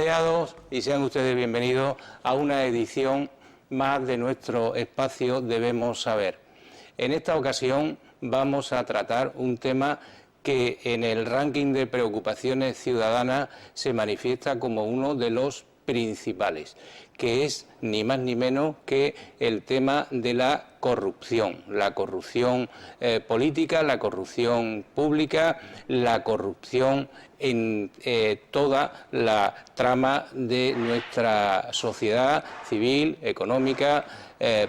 callados y sean ustedes bienvenidos a una edición más de nuestro espacio Debemos Saber. En esta ocasión vamos a tratar un tema que en el ranking de preocupaciones ciudadanas se manifiesta como uno de los principales, que es ni más ni menos que el tema de la corrupción política, la corrupción pública, la corrupción en toda la trama de nuestra sociedad civil, económica,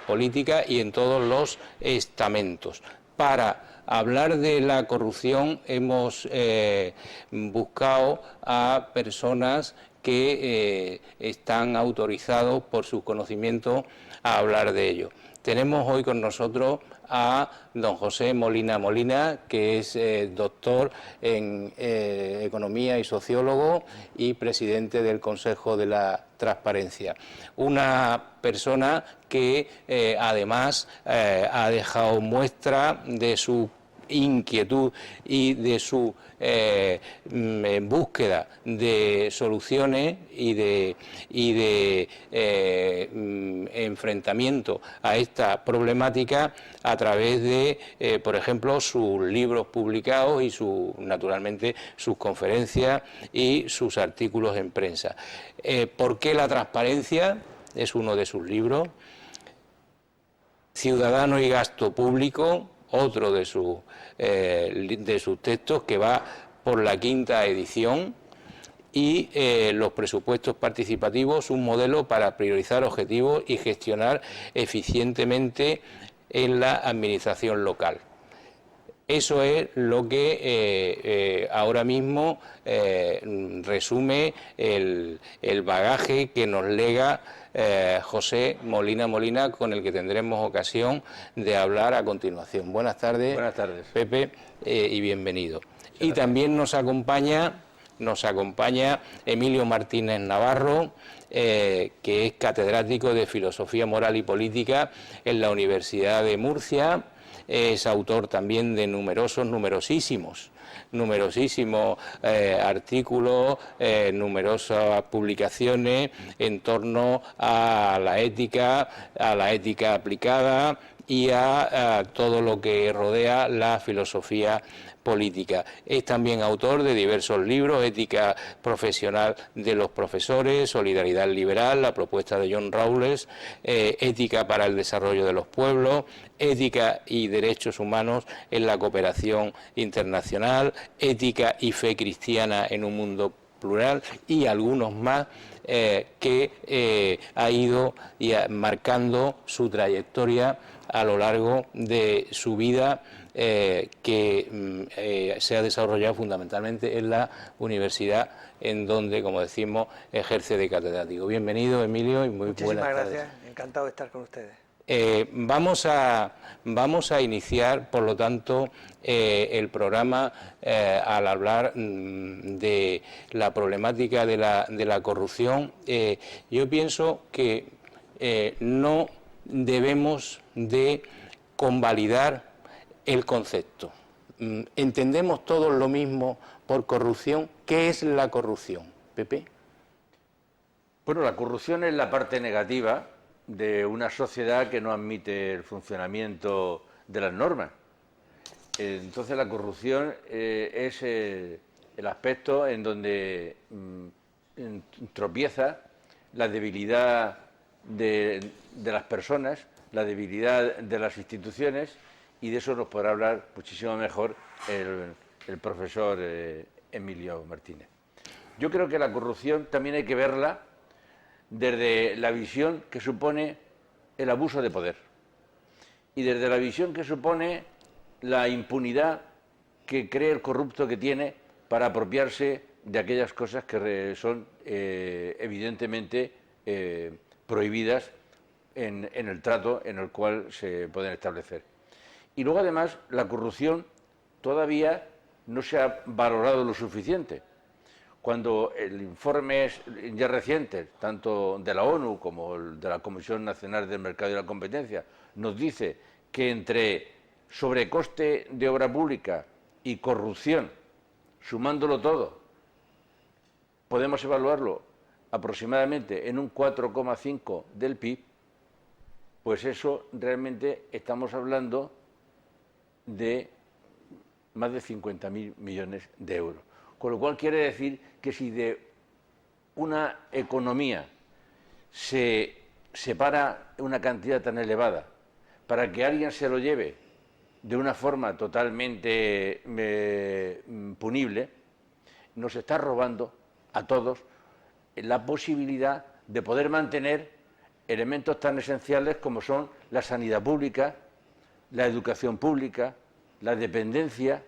política y en todos los estamentos. Para hablar de la corrupción hemos buscado a personas que están autorizados por sus conocimientos a hablar de ello. Tenemos hoy con nosotros a don José Molina Molina, que es doctor en Economía y sociólogo y presidente del Consejo de la Transparencia. Una persona que además ha dejado muestra de su inquietud y de su búsqueda de soluciones y de enfrentamiento a esta problemática a través de, por ejemplo, sus libros publicados y naturalmente sus conferencias y sus artículos en prensa. ¿Por qué la transparencia? Es uno de sus libros. Ciudadano y gasto público, otro de sus textos, que va por la 5ª edición, y los presupuestos participativos, un modelo para priorizar objetivos y gestionar eficientemente en la administración local. Eso es lo que ahora mismo resume el bagaje que nos lega José Molina Molina, con el que tendremos ocasión de hablar a continuación. Buenas tardes. Buenas tardes, Pepe, y bienvenido. Y también nos acompaña Emilio Martínez Navarro, que es catedrático de Filosofía Moral y Política en la Universidad de Murcia. Es autor también de numerosísimos artículos, numerosas publicaciones en torno a la ética aplicada y a todo lo que rodea la filosofía política. Es también autor de diversos libros: Ética profesional de los profesores, Solidaridad liberal, la propuesta de John Rawls, Ética para el desarrollo de los pueblos, Ética y derechos humanos en la cooperación internacional, Ética y fe cristiana en un mundo plural, y algunos más que ha ido marcando su trayectoria a lo largo de su vida, que se ha desarrollado fundamentalmente en la universidad, en donde, como decimos, ejerce de catedrático. Bienvenido, Emilio, y muy buenas tardes. Muchísimas gracias, encantado de estar con ustedes. Vamos a iniciar, por lo tanto, el programa al hablar de la problemática de la corrupción. Yo pienso que no debemos de convalidar el concepto. ¿Entendemos todos lo mismo por corrupción? ¿Qué es la corrupción, Pepe? Bueno, la corrupción es la parte negativa de una sociedad que no admite el funcionamiento de las normas. Entonces la corrupción es el aspecto en donde tropieza la debilidad de las personas, la debilidad de las instituciones, y de eso nos podrá hablar muchísimo mejor el profesor Emilio Martínez. Yo creo que la corrupción también hay que verla desde la visión que supone el abuso de poder y desde la visión que supone la impunidad que cree el corrupto que tiene para apropiarse de aquellas cosas que son evidentemente prohibidas en el trato en el cual se pueden establecer. Y luego, además, la corrupción todavía no se ha valorado lo suficiente. Cuando el informe ya reciente, tanto de la ONU como el de la Comisión Nacional del Mercado y la Competencia, nos dice que entre sobrecoste de obra pública y corrupción, sumándolo todo, podemos evaluarlo aproximadamente en un 4,5 del PIB, pues eso realmente estamos hablando de más de 50.000 millones de euros. Con lo cual quiere decir que si de una economía se separa una cantidad tan elevada para que alguien se lo lleve de una forma totalmente punible, nos está robando a todos la posibilidad de poder mantener elementos tan esenciales como son la sanidad pública, la educación pública, la dependencia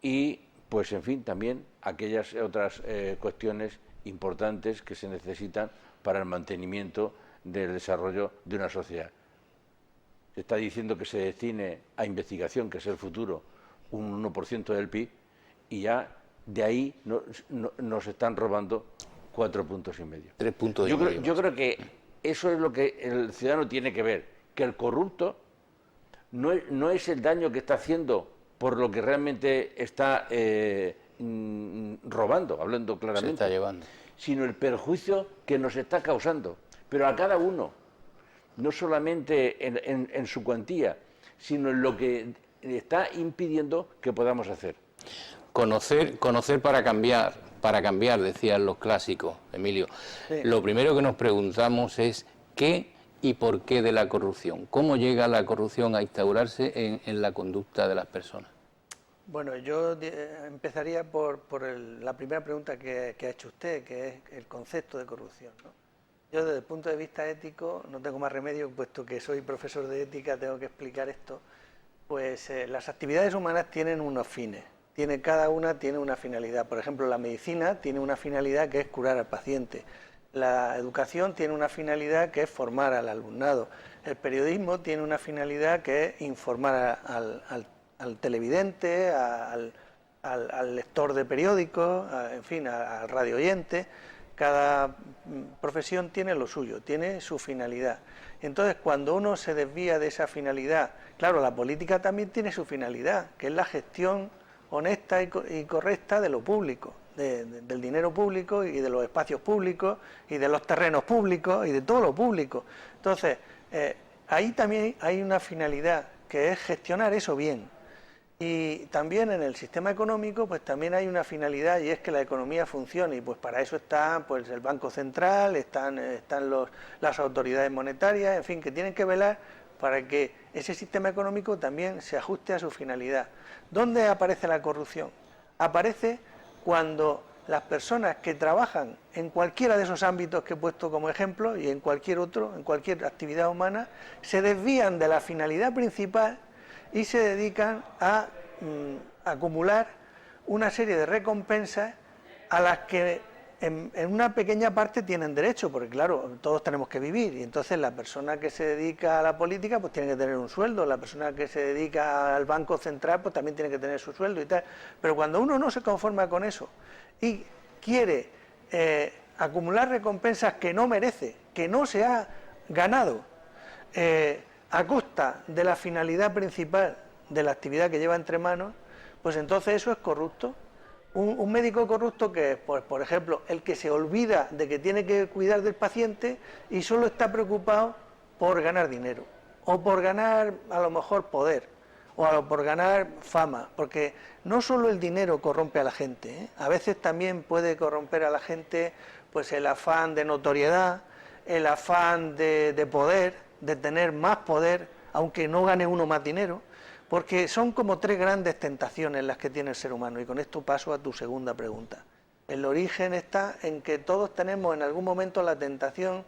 y, pues en fin, también aquellas otras cuestiones importantes que se necesitan para el mantenimiento del desarrollo de una sociedad. Se está diciendo que se destine a investigación, que es el futuro, un 1% del PIB, y ya de ahí nos están robando 4,5 puntos. 3 puntos yo creo que eso es lo que el ciudadano tiene que ver, que el corrupto no es el daño que está haciendo por lo que realmente está robando, hablando claramente, se está llevando, sino el perjuicio que nos está causando, pero a cada uno, no solamente en su cuantía, sino en lo que está impidiendo que podamos hacer. Conocer para cambiar, decían los clásicos, Emilio. Sí. Lo primero que nos preguntamos es ¿qué y por qué de la corrupción? ¿Cómo llega la corrupción a instaurarse en la conducta de las personas? Bueno, yo empezaría por la primera pregunta que ha hecho usted, que es el concepto de corrupción, ¿no? Yo desde el punto de vista ético no tengo más remedio, puesto que soy profesor de ética, tengo que explicar esto. Pues las actividades humanas tienen unos fines, cada una tiene una finalidad. Por ejemplo, la medicina tiene una finalidad que es curar al paciente. La educación tiene una finalidad que es formar al alumnado. El periodismo tiene una finalidad que es informar al televidente, al lector de periódicos, en fin, al radio oyente. Cada profesión tiene lo suyo, tiene su finalidad. Entonces, cuando uno se desvía de esa finalidad, claro, la política también tiene su finalidad, que es la gestión honesta y correcta de lo público, del dinero público y de los espacios públicos y de los terrenos públicos y de todo lo público. Entonces, ahí también hay una finalidad, que es gestionar eso bien. Y también en el sistema económico pues también hay una finalidad, y es que la economía funcione, y pues para eso está pues el Banco Central, están las autoridades monetarias, en fin, que tienen que velar para que ese sistema económico también se ajuste a su finalidad. ¿Dónde aparece la corrupción? Aparece cuando las personas que trabajan en cualquiera de esos ámbitos que he puesto como ejemplo, y en cualquier otro, en cualquier actividad humana, se desvían de la finalidad principal y se dedican a acumular una serie de recompensas a las que en una pequeña parte tienen derecho, porque claro, todos tenemos que vivir, y entonces la persona que se dedica a la política pues tiene que tener un sueldo, la persona que se dedica al Banco Central pues también tiene que tener su sueldo y tal, pero cuando uno no se conforma con eso y quiere acumular recompensas que no merece, que no se ha ganado, a costa de la finalidad principal de la actividad que lleva entre manos, pues entonces eso es corrupto. Un médico corrupto que es, pues, por ejemplo, el que se olvida de que tiene que cuidar del paciente y solo está preocupado por ganar dinero, o por ganar a lo mejor poder, o por ganar fama, porque no solo el dinero corrompe a la gente, ¿eh? A veces también puede corromper a la gente pues el afán de notoriedad, el afán de poder, de tener más poder, aunque no gane uno más dinero, porque son como tres grandes tentaciones las que tiene el ser humano, y con esto paso a tu segunda pregunta. El origen está en que todos tenemos en algún momento la tentación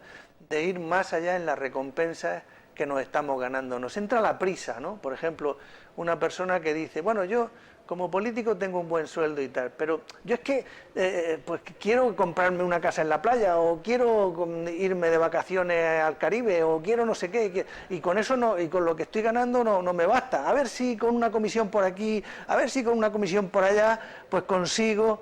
de ir más allá en las recompensas que nos estamos ganando. Nos entra la prisa, ¿no? Por ejemplo, una persona que dice, bueno, yo como político tengo un buen sueldo y tal, pero yo es que pues quiero comprarme una casa en la playa, o quiero irme de vacaciones al Caribe, o quiero no sé qué, y con eso no, y con lo que estoy ganando no me basta. A ver si con una comisión por aquí, a ver si con una comisión por allá, pues consigo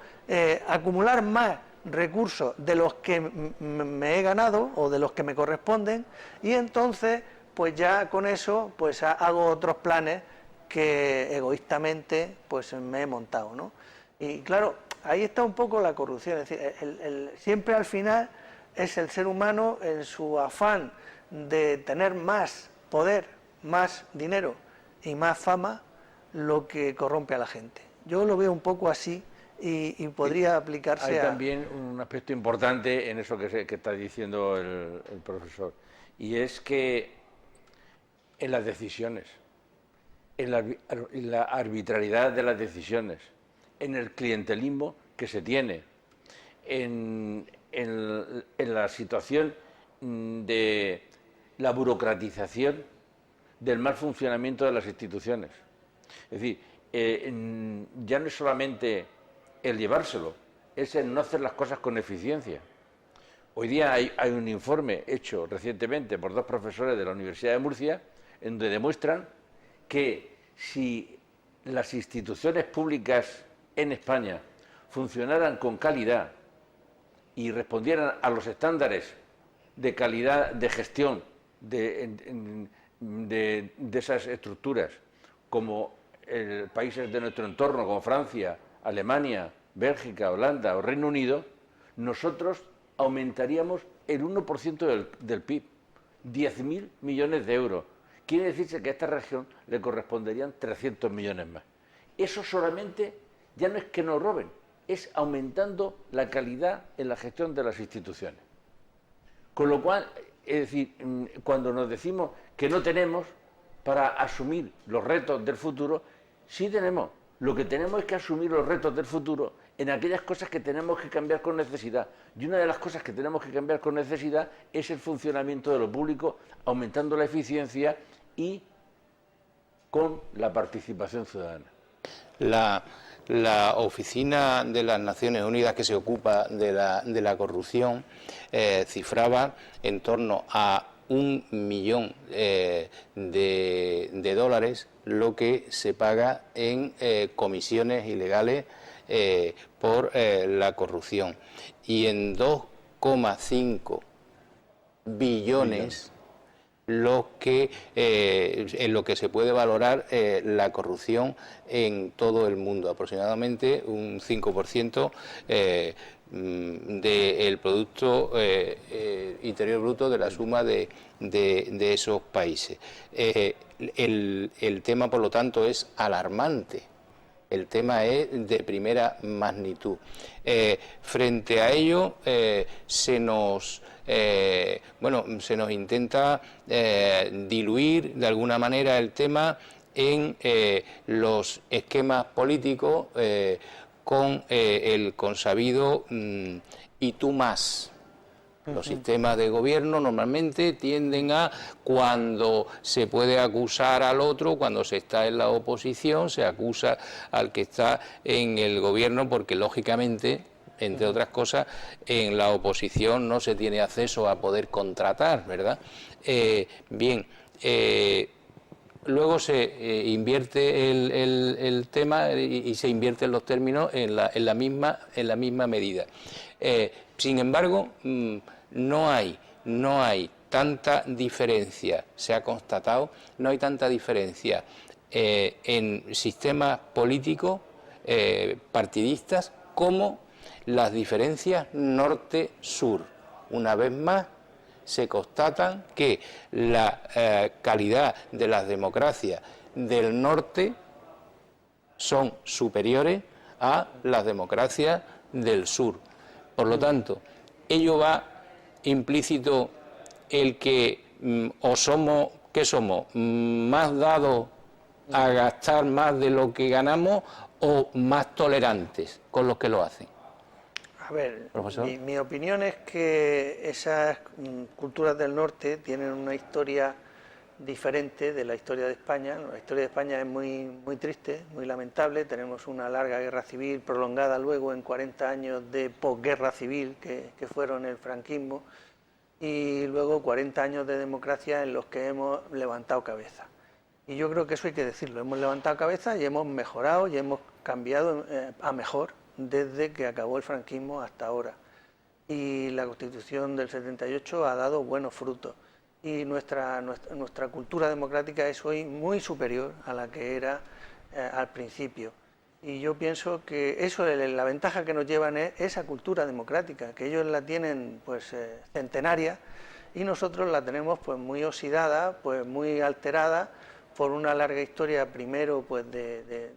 acumular más recursos de los que me he ganado o de los que me corresponden, y entonces pues ya con eso pues hago otros planes que egoístamente pues me he montado, ¿no? Y claro, ahí está un poco la corrupción. Es decir, siempre al final es el ser humano en su afán de tener más poder, más dinero y más fama, lo que corrompe a la gente. Yo lo veo un poco así y podría aplicarse Hay también un aspecto importante en eso que está diciendo el profesor, y es que en las decisiones, en la arbitrariedad de las decisiones, en el clientelismo que se tiene, en la situación de la burocratización del mal funcionamiento de las instituciones. Es decir, ya no es solamente el llevárselo, es el no hacer las cosas con eficiencia. Hoy día hay un informe hecho recientemente por 2 profesores de la Universidad de Murcia, en donde demuestran que si las instituciones públicas en España funcionaran con calidad y respondieran a los estándares de calidad de gestión de esas estructuras, como países de nuestro entorno, como Francia, Alemania, Bélgica, Holanda o Reino Unido, nosotros aumentaríamos el 1% del PIB, 10.000 millones de euros. Quiere decirse que a esta región le corresponderían 300 millones más. Eso solamente ya no es que nos roben, es aumentando la calidad en la gestión de las instituciones. Con lo cual, es decir, cuando nos decimos que no tenemos para asumir los retos del futuro, sí tenemos. Lo que tenemos es que asumir los retos del futuro en aquellas cosas que tenemos que cambiar con necesidad. Y una de las cosas que tenemos que cambiar con necesidad es el funcionamiento de lo público, aumentando la eficiencia y con la participación ciudadana. La Oficina de las Naciones Unidas que se ocupa de la corrupción cifraba en torno a 1 millón de dólares lo que se paga en comisiones ilegales por la corrupción, y en 2,5 billones en lo que se puede valorar la corrupción en todo el mundo, aproximadamente un 5% del Producto Interior Bruto de la suma de esos países. El tema, por lo tanto, es alarmante. El tema es de primera magnitud. Frente a ello, se nos intenta diluir de alguna manera el tema en los esquemas políticos con el consabido y tú más. Los sistemas de gobierno normalmente tienden a, cuando se puede acusar al otro, cuando se está en la oposición, se acusa al que está en el gobierno, porque lógicamente, entre otras cosas, en la oposición no se tiene acceso a poder contratar, ¿verdad? Luego se invierte el tema y se invierten los términos en la misma medida. Sin embargo, no hay tanta diferencia, se ha constatado, no hay tanta diferencia en sistemas políticos partidistas como las diferencias norte-sur. Una vez más, se constatan que la calidad de las democracias del norte son superiores a las democracias del sur. Por lo tanto, ello va implícito el que ¿qué somos? ¿Más dados a gastar más de lo que ganamos o más tolerantes con los que lo hacen? A ver, mi opinión es que esas culturas del norte tienen una historia diferente de la historia de España. La historia de España es muy triste, muy lamentable. Tenemos una larga guerra civil prolongada luego en 40 años de posguerra civil que fueron el franquismo, y luego 40 años de democracia en los que hemos levantado cabeza. Y yo creo que eso hay que decirlo, hemos levantado cabeza y hemos mejorado y hemos cambiado a mejor desde que acabó el franquismo hasta ahora. Y la Constitución del 78 ha dado buenos frutos. Y nuestra cultura democrática es hoy muy superior a la que era al principio. Y yo pienso que eso, la ventaja que nos llevan es esa cultura democrática, que ellos la tienen pues centenaria y nosotros la tenemos pues muy oxidada, pues muy alterada por una larga historia, primero pues de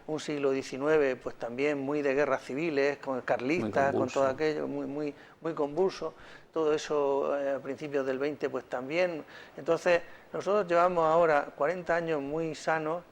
un siglo XIX pues también muy de guerras civiles, con carlistas, con todo aquello, muy convulso, todo eso a principios del XX pues también. Entonces nosotros llevamos ahora 40 años muy sanos,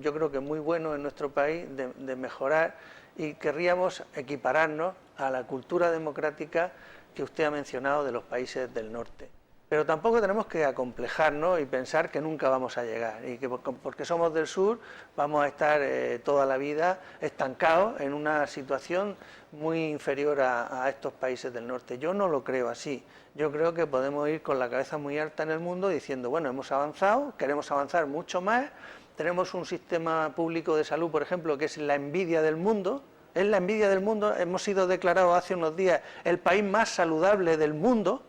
yo creo que muy buenos en nuestro país, de mejorar, y querríamos equipararnos a la cultura democrática que usted ha mencionado de los países del norte. Pero tampoco tenemos que acomplejarnos y pensar que nunca vamos a llegar y que porque somos del sur vamos a estar toda la vida estancados en una situación muy inferior a estos países del norte. Yo no lo creo así. Yo creo que podemos ir con la cabeza muy alta en el mundo diciendo, bueno, hemos avanzado, queremos avanzar mucho más, tenemos un sistema público de salud, por ejemplo, que es la envidia del mundo. Es la envidia del mundo. Hemos sido declarados hace unos días el país más saludable del mundo,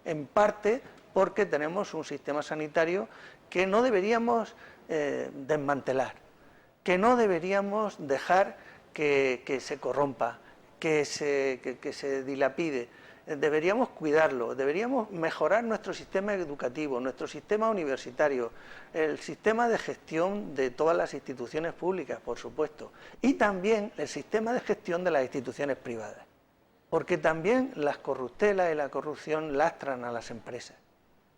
en parte porque tenemos un sistema sanitario que no deberíamos desmantelar, que no deberíamos dejar que se corrompa, que se dilapide. Deberíamos cuidarlo, deberíamos mejorar nuestro sistema educativo, nuestro sistema universitario, el sistema de gestión de todas las instituciones públicas, por supuesto, y también el sistema de gestión de las instituciones privadas, porque también las corruptelas y la corrupción lastran a las empresas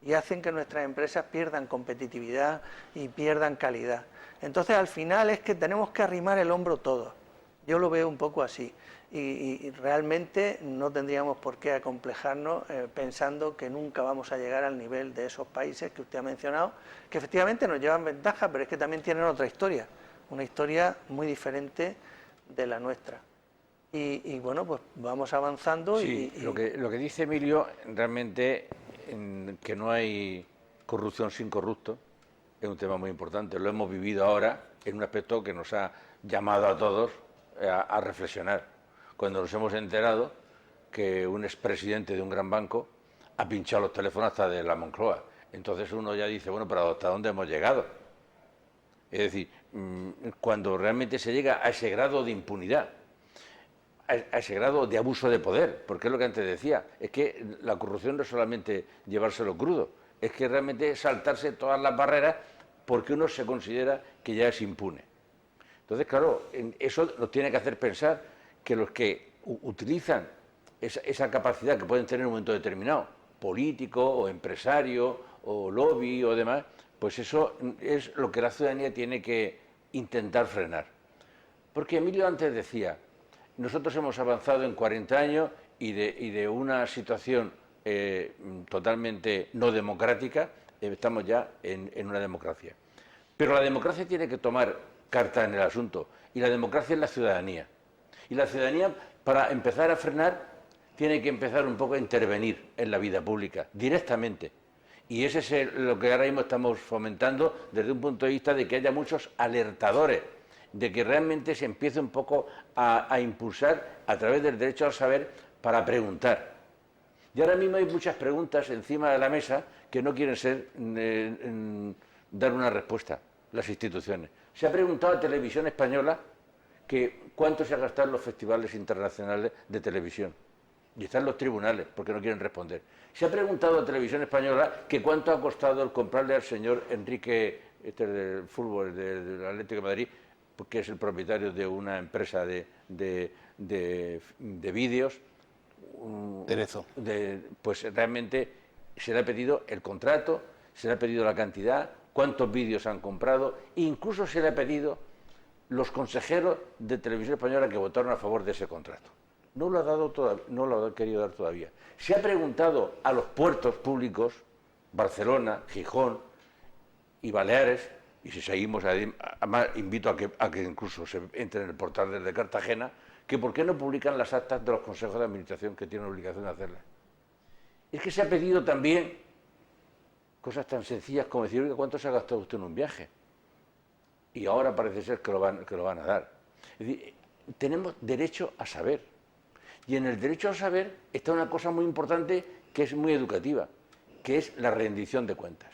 y hacen que nuestras empresas pierdan competitividad y pierdan calidad. Entonces, al final es que tenemos que arrimar el hombro todos. Yo lo veo un poco así. Y realmente no tendríamos por qué acomplejarnos pensando que nunca vamos a llegar al nivel de esos países que usted ha mencionado, que efectivamente nos llevan ventaja, pero es que también tienen otra historia, una historia muy diferente de la nuestra. Y bueno, pues vamos avanzando. Sí, lo que dice Emilio, realmente que no hay corrupción sin corrupto, es un tema muy importante. Lo hemos vivido ahora en un aspecto que nos ha llamado a todos a reflexionar. Cuando nos hemos enterado que un expresidente de un gran banco ha pinchado los teléfonos hasta de la Moncloa. Entonces uno ya dice, bueno, pero ¿hasta dónde hemos llegado? Es decir, cuando realmente se llega a ese grado de impunidad, a ese grado de abuso de poder, porque es lo que antes decía, es que la corrupción no es solamente llevárselo crudo, es que realmente es saltarse todas las barreras porque uno se considera que ya es impune. Entonces, claro, eso nos tiene que hacer pensar que los que utilizan esa capacidad que pueden tener en un momento determinado, político o empresario o lobby o demás, pues eso es lo que la ciudadanía tiene que intentar frenar. Porque Emilio antes decía, nosotros hemos avanzado en 40 años y de una situación totalmente no democrática, estamos ya en una democracia. Pero la democracia tiene que tomar carta en el asunto, y la democracia es la ciudadanía. Y la ciudadanía, para empezar a frenar, tiene que empezar un poco a intervenir en la vida pública, directamente. Y ese es lo que ahora mismo estamos fomentando desde un punto de vista de que haya muchos alertadores, de que realmente se empiece un poco a impulsar a través del derecho al saber para preguntar. Y ahora mismo hay muchas preguntas encima de la mesa que no quieren dar una respuesta, las instituciones. Se ha preguntado a Televisión Española que cuánto se ha gastado en los festivales internacionales de televisión. Y están los tribunales, porque no quieren responder. Se ha preguntado a Televisión Española que cuánto ha costado el comprarle al señor Enrique, del fútbol, del Atlético de Madrid, que es el propietario de una empresa de vídeos. Terezo. Pues realmente se le ha pedido el contrato, se le ha pedido la cantidad, cuántos vídeos han comprado, e incluso se le ha pedido los consejeros de Televisión Española que votaron a favor de ese contrato. No lo ha dado todavía, no lo ha querido dar todavía. Se ha preguntado a los puertos públicos, Barcelona, Gijón y Baleares, y si seguimos, además invito a que incluso se entre en el portal de Cartagena, que por qué no publican las actas de los consejos de administración que tienen obligación de hacerlas. Es que se ha pedido también cosas tan sencillas como decir, oiga, ¿cuánto se ha gastado usted en un viaje? Y ahora parece ser que lo van a dar. Es decir, tenemos derecho a saber. Y en el derecho a saber está una cosa muy importante que es muy educativa, que es la rendición de cuentas.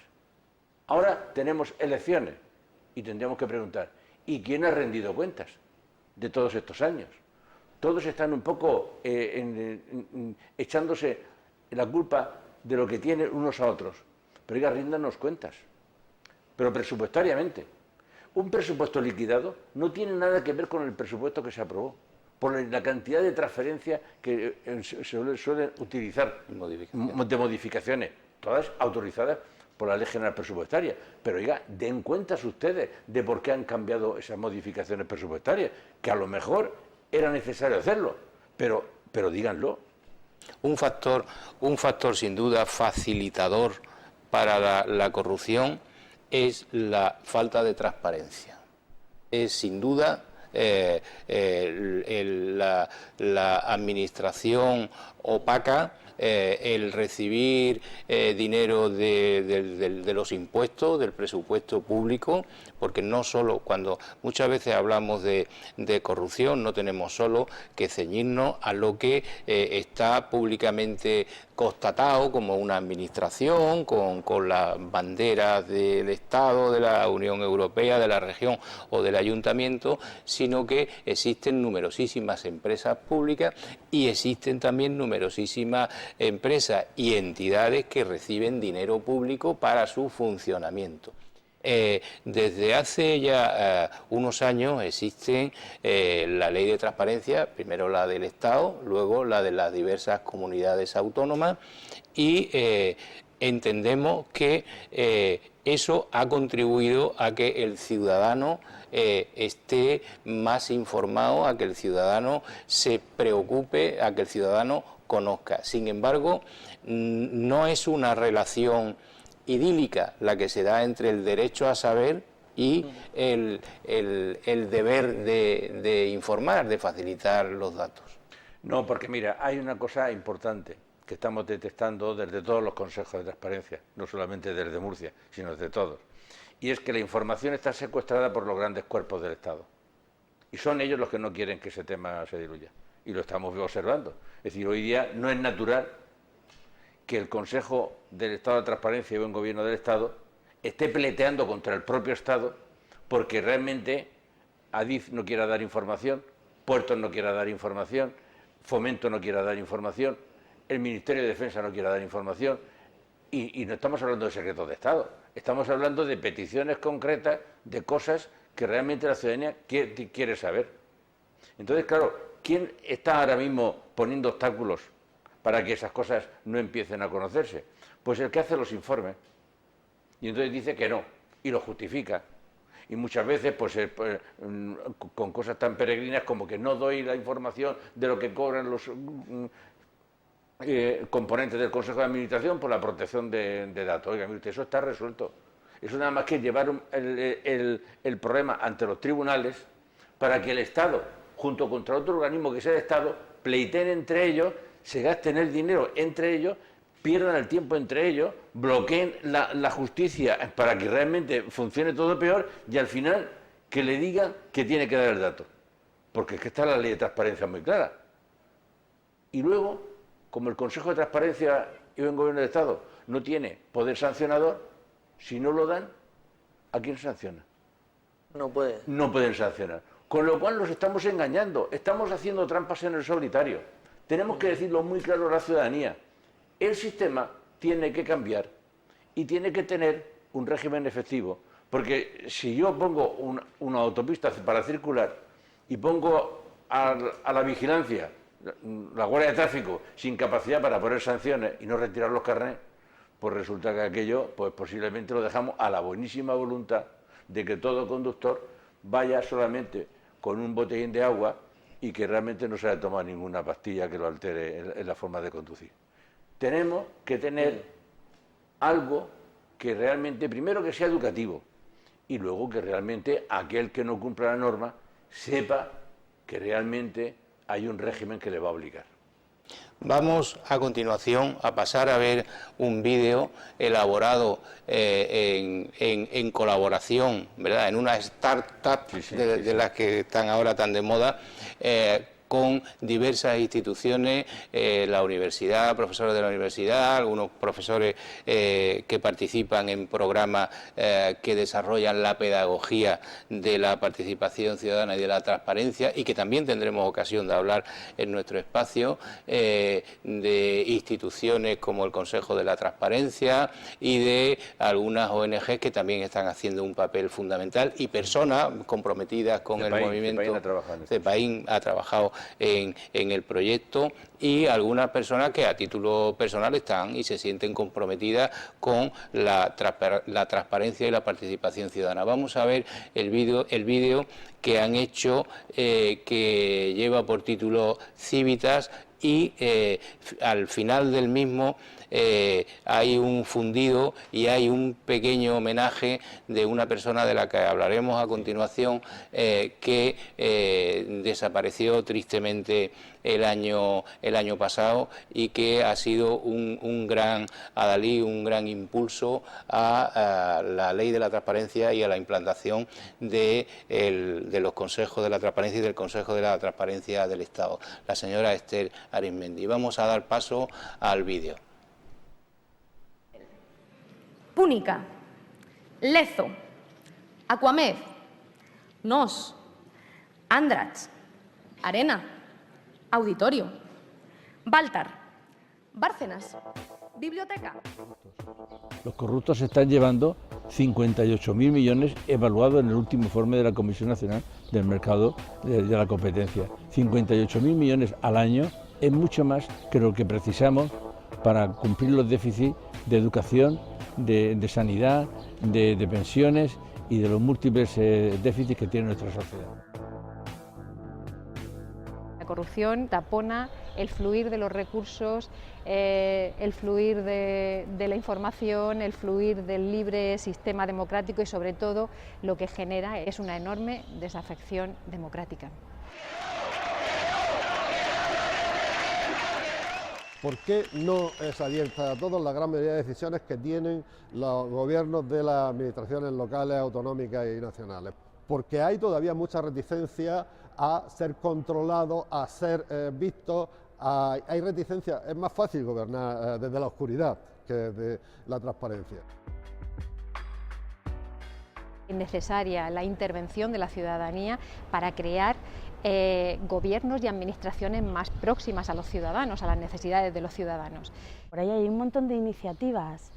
Ahora tenemos elecciones y tendríamos que preguntar, ¿Y quién ha rendido cuentas de todos estos años? Todos están un poco echándose la culpa de lo que tienen unos a otros. Pero oiga, ríndanos cuentas. Pero presupuestariamente. Un presupuesto liquidado no tiene nada que ver con el presupuesto que se aprobó, por la cantidad de transferencias que se suelen utilizar de modificaciones, todas autorizadas por la Ley General Presupuestaria. Pero oiga, den cuentas ustedes de por qué han cambiado esas modificaciones presupuestarias, que a lo mejor era necesario hacerlo, pero díganlo. Un factor sin duda facilitador para la corrupción es la falta de transparencia. Es sin duda la administración opaca, el recibir dinero de los impuestos, del presupuesto público, porque no solo, cuando muchas veces hablamos de corrupción, no tenemos solo que ceñirnos a lo que está públicamente constatado como una administración con las banderas del Estado, de la Unión Europea, de la región o del ayuntamiento, sino que existen numerosísimas empresas públicas y existen también numerosísimas empresas y entidades que reciben dinero público para su funcionamiento. Desde hace ya unos años existen la ley de transparencia, primero la del Estado, luego la de las diversas comunidades autónomas, y entendemos que eso ha contribuido a que el ciudadano esté más informado, a que el ciudadano se preocupe, a que el ciudadano conozca. Sin embargo, no es una relación idílica la que se da entre el derecho a saber y el deber de informar, de facilitar los datos. No, porque mira, hay una cosa importante que estamos detectando desde todos los consejos de transparencia, no solamente desde Murcia, sino desde todos, y es que la información está secuestrada por los grandes cuerpos del Estado, y son ellos los que no quieren que ese tema se diluya, y lo estamos observando. Es decir, hoy día no es natural que el Consejo del Estado de Transparencia y Buen Gobierno del Estado esté peleando contra el propio Estado porque realmente Adif no quiera dar información, Puertos no quiera dar información, Fomento no quiera dar información, el Ministerio de Defensa no quiera dar información, y no estamos hablando de secretos de Estado, estamos hablando de peticiones concretas, de cosas que realmente la ciudadanía quiere saber. Entonces, claro, ¿quién está ahora mismo poniendo obstáculos para que esas cosas no empiecen a conocerse? Pues el que hace los informes. Y entonces dice que no, y lo justifica. Y muchas veces, pues con cosas tan peregrinas como que no doy la información de lo que cobran los componentes del Consejo de Administración por la protección de datos. Oiga, mire usted, eso está resuelto. Eso nada más que llevar el problema ante los tribunales para que el Estado, junto contra otro organismo que sea el Estado, pleiteen entre ellos, se gasten el dinero entre ellos, pierdan el tiempo entre ellos, bloqueen la justicia para que realmente funcione todo peor y al final que le digan que tiene que dar el dato. Porque es que está la ley de transparencia muy clara. Y luego, como el Consejo de Transparencia y Buen Gobierno del Estado no tiene poder sancionador, si no lo dan, ¿a quién sanciona? No puede. No pueden sancionar. Con lo cual los estamos engañando, estamos haciendo trampas en el solitario. Tenemos que decirlo muy claro a la ciudadanía. El sistema tiene que cambiar y tiene que tener un régimen efectivo. Porque si yo pongo una autopista para circular y pongo a la vigilancia, la Guardia de Tráfico, sin capacidad para poner sanciones y no retirar los carnets, pues resulta que aquello pues posiblemente lo dejamos a la buenísima voluntad de que todo conductor vaya solamente con un botellín de agua y que realmente no se haya tomado ninguna pastilla que lo altere en la forma de conducir. Tenemos que tener algo que realmente, primero que sea educativo, y luego que realmente aquel que no cumpla la norma sepa que realmente hay un régimen que le va a obligar. Vamos a continuación a pasar a ver un vídeo elaborado en colaboración, ¿verdad?, en una startup de las que están ahora tan de moda, con diversas instituciones, la universidad, profesores de la universidad, algunos profesores que participan en programas que desarrollan la pedagogía de la participación ciudadana y de la transparencia, y que también tendremos ocasión de hablar en nuestro espacio, de instituciones como el Consejo de la Transparencia y de algunas ONG que también están haciendo un papel fundamental, y personas comprometidas con el movimiento. CEPAIN ha trabajado en el proyecto, y algunas personas que a título personal están y se sienten comprometidas con la transparencia y la participación ciudadana. Vamos a ver el vídeo que han hecho, que lleva por título Civitas, y al final del mismo hay un fundido y hay un pequeño homenaje de una persona de la que hablaremos a continuación, que desapareció tristemente el año pasado, y que ha sido un gran adalid, un gran impulso a la ley de la transparencia y a la implantación de los consejos de la transparencia y del Consejo de la Transparencia del Estado, la señora Esther Arizmendi. Vamos a dar paso al vídeo. Púnica, Lezo, Aquamed, Nos, Andrach, Arena, Auditorio, Baltar, Bárcenas, Biblioteca. Los corruptos se están llevando 58.000 millones evaluados en el último informe de la Comisión Nacional del Mercado de la Competencia. 58.000 millones al año es mucho más que lo que precisamos para cumplir los déficits de educación, de sanidad, de pensiones y de los múltiples déficits que tiene nuestra sociedad. La corrupción tapona el fluir de los recursos, el fluir de la información, el fluir del libre sistema democrático, y sobre todo lo que genera es una enorme desafección democrática. ¿Por qué no es abierta a todos la gran mayoría de decisiones que tienen los gobiernos de las administraciones locales, autonómicas y nacionales? Porque hay todavía mucha reticencia a ser controlado, a ser visto, hay reticencia, es más fácil gobernar desde la oscuridad que desde la transparencia. Es necesaria la intervención de la ciudadanía para crear gobiernos y administraciones más próximas a los ciudadanos, a las necesidades de los ciudadanos. Por ahí hay un montón de iniciativas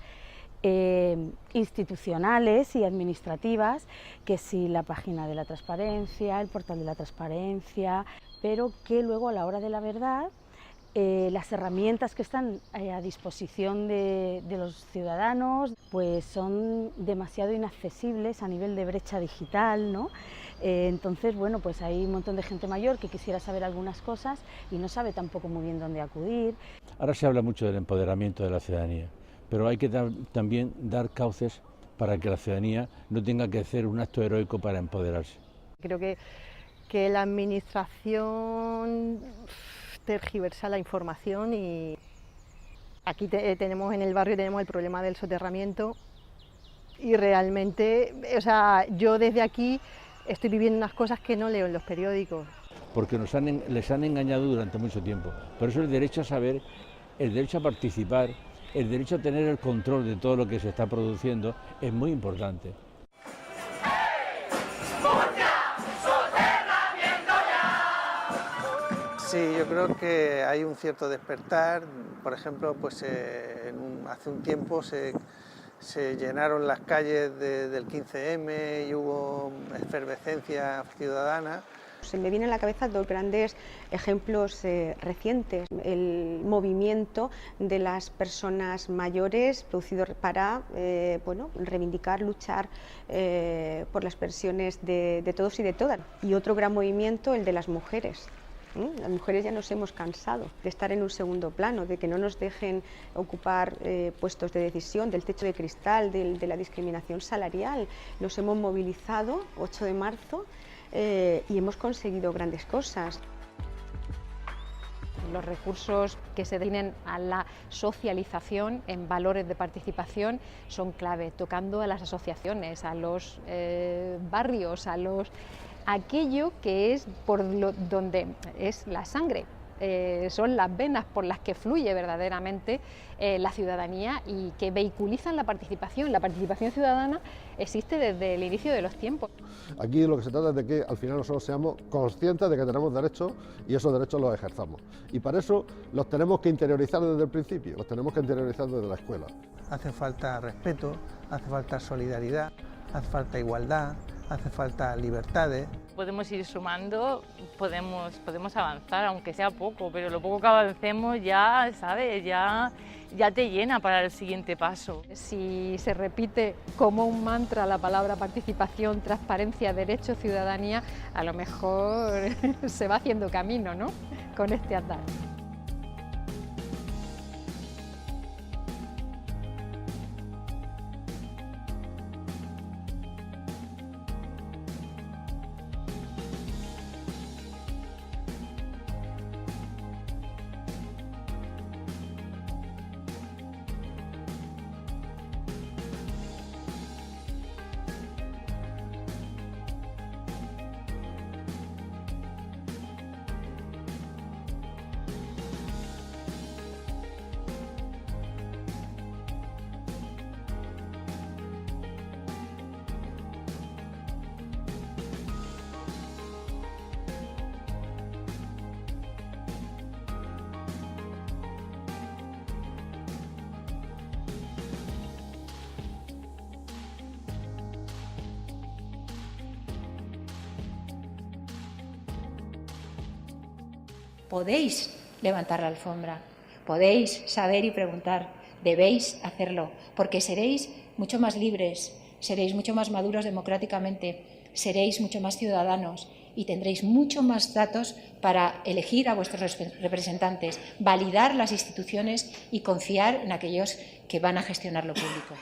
institucionales y administrativas, que sí, la página de la transparencia, el portal de la transparencia, pero que luego a la hora de la verdad las herramientas que están a disposición de los ciudadanos pues son demasiado inaccesibles a nivel de brecha digital, ¿no? Entonces, bueno, pues hay un montón de gente mayor que quisiera saber algunas cosas y no sabe tampoco muy bien dónde acudir. Ahora se habla mucho del empoderamiento de la ciudadanía, pero hay que también dar cauces para que la ciudadanía no tenga que hacer un acto heroico para empoderarse. Creo que la administración tergiversa la información, y aquí tenemos en el barrio tenemos el problema del soterramiento, y realmente, o sea, yo desde aquí estoy viviendo unas cosas que no leo en los periódicos. Porque les han engañado durante mucho tiempo. Por eso el derecho a saber, el derecho a participar, el derecho a tener el control de todo lo que se está produciendo es muy importante. Sí, yo creo que hay un cierto despertar. Por ejemplo, pues hace un tiempo se llenaron las calles del 15M y hubo efervescencia ciudadana. Se me vienen a la cabeza dos grandes ejemplos recientes. El movimiento de las personas mayores producido para reivindicar, luchar por las pensiones de todos y de todas. Y otro gran movimiento, el de las mujeres. Las mujeres ya nos hemos cansado de estar en un segundo plano, de que no nos dejen ocupar puestos de decisión, del techo de cristal, de la discriminación salarial. Nos hemos movilizado 8 de marzo y hemos conseguido grandes cosas. Los recursos que se destinen a la socialización en valores de participación son clave, tocando a las asociaciones, a los barrios, a los aquello que es donde es la sangre. Son las venas por las que fluye verdaderamente la ciudadanía y que vehiculizan la participación. La participación ciudadana existe desde el inicio de los tiempos. Aquí lo que se trata es de que al final nosotros seamos conscientes de que tenemos derechos y esos derechos los ejerzamos. Y para eso los tenemos que interiorizar desde el principio, los tenemos que interiorizar desde la escuela. Hace falta respeto, hace falta solidaridad, hace falta igualdad, hace falta libertades. Podemos ir sumando, podemos avanzar, aunque sea poco, pero lo poco que avancemos ya, ¿sabes? Ya te llena para el siguiente paso. Si se repite como un mantra la palabra participación, transparencia, derecho, ciudadanía, a lo mejor se va haciendo camino, ¿no?, con este andar. Podéis levantar la alfombra, podéis saber y preguntar, debéis hacerlo, porque seréis mucho más libres, seréis mucho más maduros democráticamente, seréis mucho más ciudadanos y tendréis mucho más datos para elegir a vuestros representantes, validar las instituciones y confiar en aquellos que van a gestionar lo público.